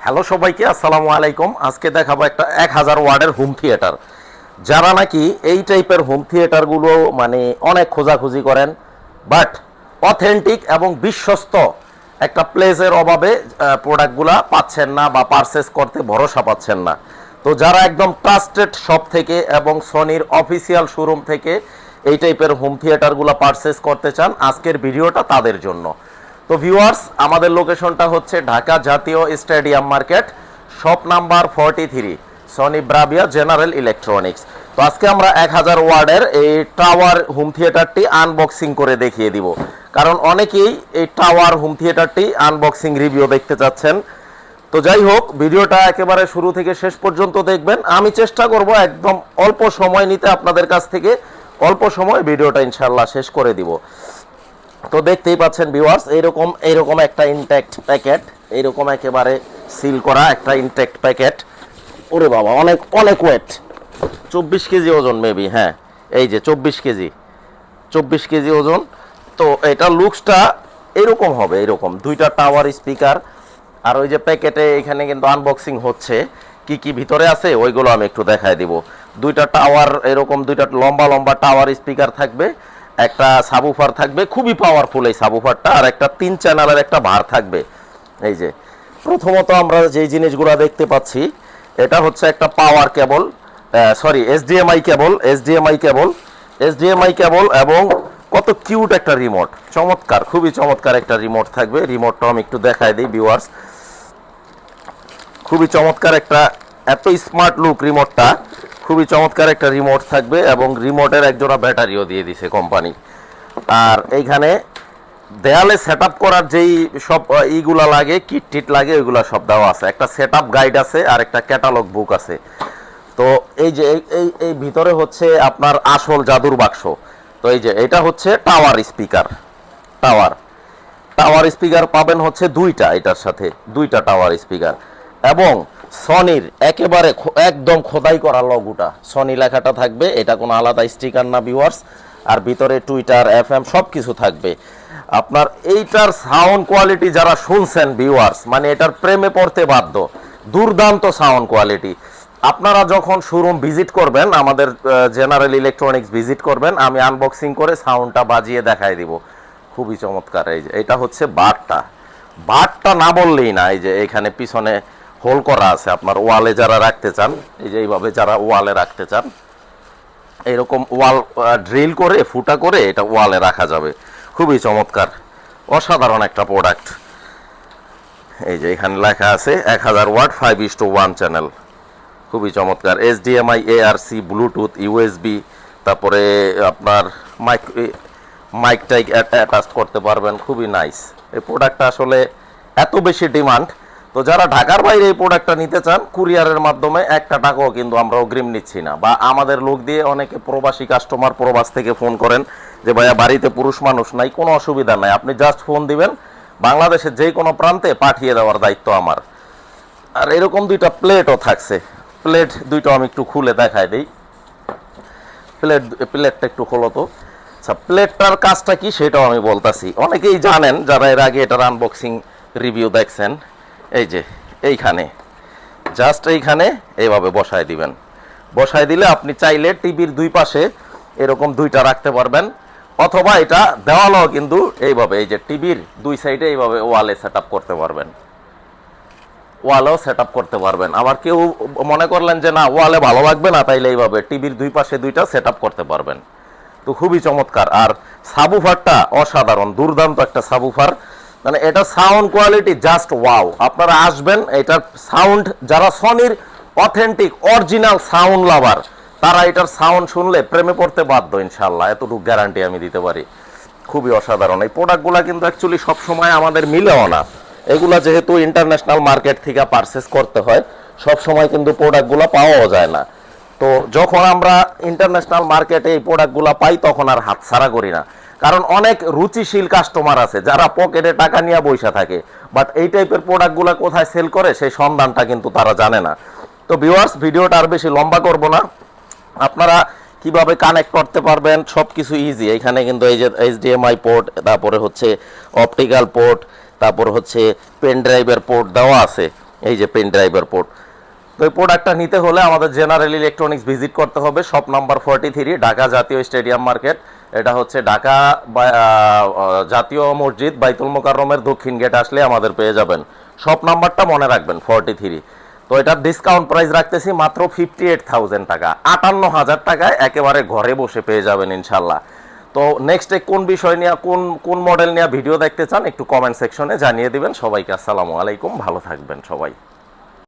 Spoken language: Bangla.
হ্যালো সবাইকে, আসসালামু আলাইকুম। আজকে দেখাবো একটা 1000 ওয়াটের হোম থিয়েটার। যারা নাকি এই টাইপের হোম থিয়েটারগুলো মানে অনেক খোঁজাখুঁজি করেন, বাট অথেন্টিক এবং বিশ্বস্ত একটা প্লেসের অভাবে প্রোডাক্টগুলা পাচ্ছেন না বা পারচেস করতে ভরসা পাচ্ছেন না, তো যারা একদম ট্রাস্টেড শপ থেকে এবং সনির অফিসিয়াল শোরুম থেকে এই টাইপের হোম থিয়েটারগুলো পারচেস করতে চান, আজকের ভিডিওটা তাদের জন্য। তো ভিউয়ার্স, আমাদের লোকেশনটা হচ্ছে ঢাকা জাতীয় stadium market, shop number 43, Sony Bravia general electronics. তো আজকে আমরা 1000 ওয়ার্ডের এই টাওয়ার হোম থিয়েটারটি আনবক্সিং করে দেখিয়ে দিব, কারণ অনেকেই এই টাওয়ার হোম থিয়েটারটি আনবক্সিং রিভিউ দেখতে চাচ্ছেন। তো যাই হোক, ভিডিওটা একেবারে শুরু থেকে শেষ পর্যন্ত দেখবেন। আমি চেষ্টা করব একদম অল্প সময় নিতে আপনাদের কাছ থেকে, অল্প সময় ভিডিওটা ইনশাল্লাহ শেষ করে দিব। তো দেখতেই পাচ্ছেন ভিউয়ার্স, এইরকম একটা ইনট্যাক্ট প্যাকেট, এইরকম একেবারে সিল করা একটা ইনট্যাক্ট প্যাকেট। ওরে বাবা, অনেক অনেক ওয়েট, 24 কেজি ওজন মেবি। হ্যাঁ, এই যে 24 কেজি ওজন। তো এটা লুকসটা এরকম হবে, এরকম দুইটা টাওয়ার স্পিকার। আর ওই যে প্যাকেটে এখানে কিন্তু আনবক্সিং হচ্ছে, কি কি ভিতরে আছে ওইগুলো আমি একটু দেখায় দিব। দুইটা টাওয়ার, এরকম দুইটা লম্বা লম্বা টাওয়ার স্পিকার থাকবে, একটা সাবুফার থাকবে, খুবই পাওয়ারফুল এই সাবুফারটা, আর একটা 3 চ্যানেলের একটা ভার থাকবে। এই যে প্রথমত আমরা যে জিনিসগুলো দেখতে পাচ্ছি, এটা হচ্ছে একটা পাওয়ার কেবল, সরি এইচডিএমআই কেবল, এবং কত কিউট একটা রিমোট, চমৎকার, খুবই চমৎকার একটা রিমোট থাকবে। রিমোটটা আমি একটু দেখাই দিই ভিউয়ার্স, খুবই চমৎকার একটা, এত স্মার্ট লুক রিমোটটা, খুবই চমৎকার একটা রিমোট থাকবে, এবং রিমোটের একজোড়া ব্যাটারিও দিয়ে দিছে কোম্পানি। আর এইখানে দেয়ালে সেট আপ করার যেই সব ইগুলা লাগে, কিট টিট লাগে, ওইগুলা সব দেওয়া আছে। একটা সেট আপ গাইড আছে আর একটা ক্যাটালগ বুক আছে। তো এই যে এই ভিতরে হচ্ছে আপনার আসল জাদুর বাক্স। তো এই যে এটা হচ্ছে টাওয়ার স্পিকার, টাওয়ার স্পিকার পাবেন হচ্ছে দুইটা, এটার সাথে দুইটা টাওয়ার স্পিকার, এবং সনির একেবারে একদম খোদাই করা লগোটা, সনি লেখাটা থাকবে। এটা কোনো আলাদা স্টিকার না ভিউয়ার্স। আর ভিতরে টুইটার, এফএম সব কিছু থাকবে। আপনার এইটার সাউন্ড কোয়ালিটি যারা শুনছেন ভিউয়ার্স, মানে এটার প্রেমে পড়তে বাধ্য, দুর্দান্ত সাউন্ড কোয়ালিটি। আপনারা যখন শোরুম ভিজিট করবেন, আমাদের জেনারেল ইলেকট্রনিক্স ভিজিট করবেন, আমি আনবক্সিং করে সাউন্ডটা বাজিয়ে দেখাই দিব, খুবই চমৎকার। এই যে এটা হচ্ছে বারটা না বললেই না। এই যে এখানে পিছনে হোল করা আছে, আপনার ওয়ালে যারা রাখতে চান, এই যে এইভাবে যারা ওয়ালে রাখতে চান, এরকম ওয়াল ড্রিল করে ফুটা করে এটা ওয়ালে রাখা যাবে, খুবই চমৎকার, অসাধারণ একটা প্রোডাক্ট। এই যে এখানে লেখা আছে 1000 ওয়াট 5:1 চ্যানেল, খুবই চমৎকার। এইচডিএমআই, এআরসি, ব্লুটুথ, ইউএসবি, তারপরে আপনার মাইক টাইক অ্যাটাচ করতে পারবেন, খুবই নাইস। এই প্রোডাক্টটা আসলে এত বেশি ডিমান্ড, তো যারা ঢাকার বাইরে এই প্রোডাক্টটা নিতে চান, কুরিয়ারের মাধ্যমে একটা টাকাও কিন্তু আমরা অগ্রিম নিচ্ছি না। বা আমাদের লোক দিয়ে অনেকে প্রবাসী কাস্টমার প্রবাস থেকে ফোন করেন যে ভাইয়া বাড়িতে পুরুষ মানুষ নাই, কোনো অসুবিধা নাই, আপনি জাস্ট ফোন দিবেন, বাংলাদেশের যে কোনো প্রান্তে পাঠিয়ে দেওয়ার দায়িত্ব আমার। আর এরকম দুইটা প্লেটও থাকছে, প্লেট দুইটা আমি একটু খুলে দেখাই দিই। প্লেটটা একটু খোলো তো। আচ্ছা, প্লেটটার কাজটা কি সেটাও আমি বলতাছি, অনেকেই জানেন যারা এর আগে এটার আনবক্সিং রিভিউ দেখছেন। এই যে এইখানে জাস্ট এইখানে এইভাবে বসায় দিবেন, বসায় দিলে আপনি চাইলে টিভির দুই পাশে এরকম দুইটা রাখতে পারবেন, অথবা এটা দেওয়ালও কিন্তু এইভাবে, এই যে টিভির দুই সাইডে এইভাবে ওয়ালে সেট আপ করতে পারবেন, ওয়ালেও সেট আপ করতে পারবেন। আবার কেউ মনে করলেন যে না, ওয়ালে ভালো লাগবে না, তাইলে এইভাবে টিভির দুই পাশে দুইটা সেট আপ করতে পারবেন। তো খুবই চমৎকার। আর সাবুফারটা অসাধারণ, দুর্দান্ত একটা সাবুফার, মানে এটা সাউন্ড কোয়ালিটি জাস্ট ওয়াও। আপনারা আসবেন, এটার সাউন্ড, যারা সনির অথেন্টিক অরিজিনাল সাউন্ড লাভার, তারা এটার সাউন্ড শুনলে প্রেমে পড়তে বাধ্য ইনশাল্লাহ, এতটুকু গ্যারান্টি আমি দিতে পারি। খুবই অসাধারণ। এই প্রোডাক্টগুলো কিন্তু অ্যাকচুয়ালি সবসময় আমাদের মিলেও না, এগুলা যেহেতু ইন্টারন্যাশনাল মার্কেট থেকে পারচেস করতে হয়, সব সময় কিন্তু প্রোডাক্টগুলো পাওয়াও যায় না। তো যখন আমরা ইন্টারন্যাশনাল মার্কেটে এই প্রোডাক্টগুলো পাই, তখন আর হাতছাড়া করি না, কারণ অনেক রুচিশীল কাস্টমার আছে যারা পকেটে টাকা নিয়ে বসে থাকে, বাট এই টাইপের প্রোডাক্টগুলো কোথায় সেল করে সেই সন্ধানটা কিন্তু তারা জানে না। তো ভিউয়ার্স, ভিডিওটা আর বেশি লম্বা করব না, আপনারা কিভাবে কানেক্ট করতে পারবেন সব কিছু ইজি। এখানে কিন্তু এই যে এইচডিএমআই পোর্ট, তারপরে হচ্ছে অপটিক্যাল পোর্ট, তারপর হচ্ছে পেন ড্রাইভের পোর্ট দেওয়া আছে, এই যে পেন ড্রাইভের পোর্ট। তো এই প্রোডাক্টটা নিতে হলে আমাদের জেনারেল ইলেকট্রনিক্স ভিজিট করতে হবে, শপ নাম্বার 43, ঢাকা জাতীয় স্টেডিয়াম মার্কেট। এটা হচ্ছে ঢাকা জাতীয় মসজিদ বাইতুল মোকাররমের দক্ষিণ গেট আসলে আমাদের পেয়ে যাবেন। শপ নাম্বারটা মনে রাখবেন 43। তো এটার ডিসকাউন্ট প্রাইস রাখতেছি মাত্র 58,000 টাকা, 58,000 টাকায় একেবারে ঘরে বসে পেয়ে যাবেন ইনশাল্লাহ। তো নেক্সটে কোন বিষয় নিয়ে কোন মডেল নিয়ে ভিডিও দেখতে চান একটু কমেন্ট সেকশনে জানিয়ে দিবেন। সবাইকে আসসালামু আলাইকুম, ভালো থাকবেন সবাই।